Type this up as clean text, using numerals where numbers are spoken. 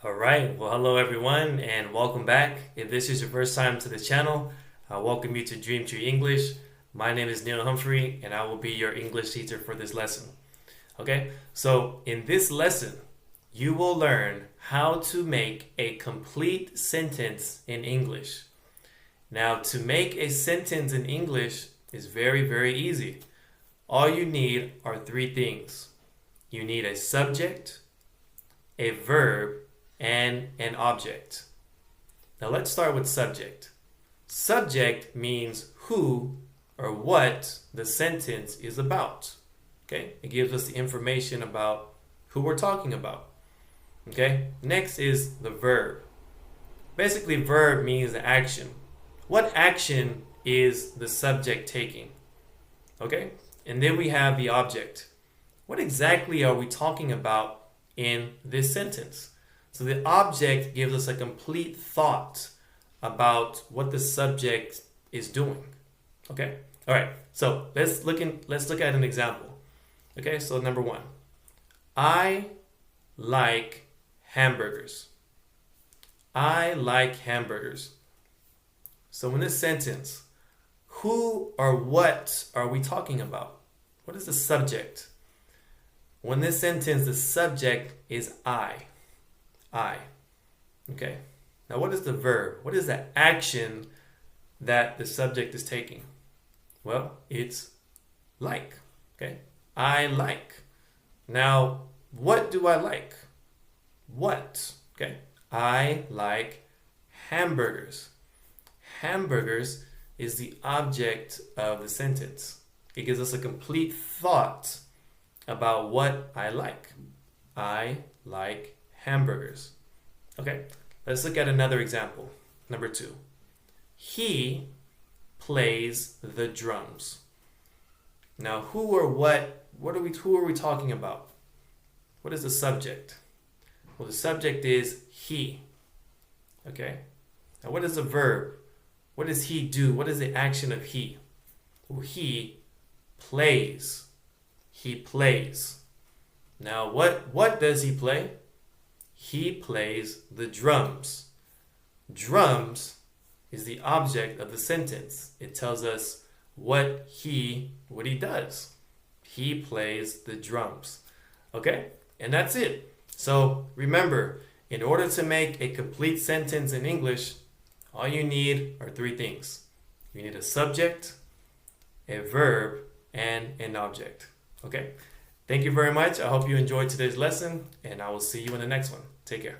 All right. Well, hello everyone, and welcome back. If this is your first time to the channel, I welcome you to Dream Tree English. My name is Neil Humphrey, and I will be your English teacher for this lesson. Okay. So in this lesson, you will learn how to make a complete sentence in English. Now, to make a sentence in English is very, very easy. All you need are three things. You need a subject, a verb, and an object. Now let's start with subject. Subject means who or what the sentence is about. Okay? It gives us the information about who we're talking about. Okay? Next is the verb. Basically, verb means the action. What action is the subject taking? Okay? And then we have the object. What exactly are we talking about in this sentence? So the object gives us a complete thought about what the subject is doing. Okay? All right. So let's look at an example. Okay? So number 1. I like hamburgers. I like hamburgers. So in this sentence, who or what are we talking about? What is the subject? Well, in this sentence, the subject is I. I. Okay. Now, what is the verb? What is the action that the subject is taking? Well, it's like. Okay. I like. Now, what do I like? What? Okay. I like hamburgers. Hamburgers is the object of the sentence. It gives us a complete thought about what I like. I like hamburgers. Okay, let's look at another example. Number 2. He plays the drums. Now, who or who are we talking about? What is the subject? Well, the subject is he. Okay, now what is the verb? What does he do? What is the action of he? Well, he plays. He plays. Now, what does he play? He plays the drums. Drums is the object of the sentence. It tells us what he does. He plays the drums. Okay? And that's it. So remember, in order to make a complete sentence in English, all you need are three things. You need a subject, a verb, and an object. Okay? Thank you very much. I hope you enjoyed today's lesson, and I will see you in the next one. Take care.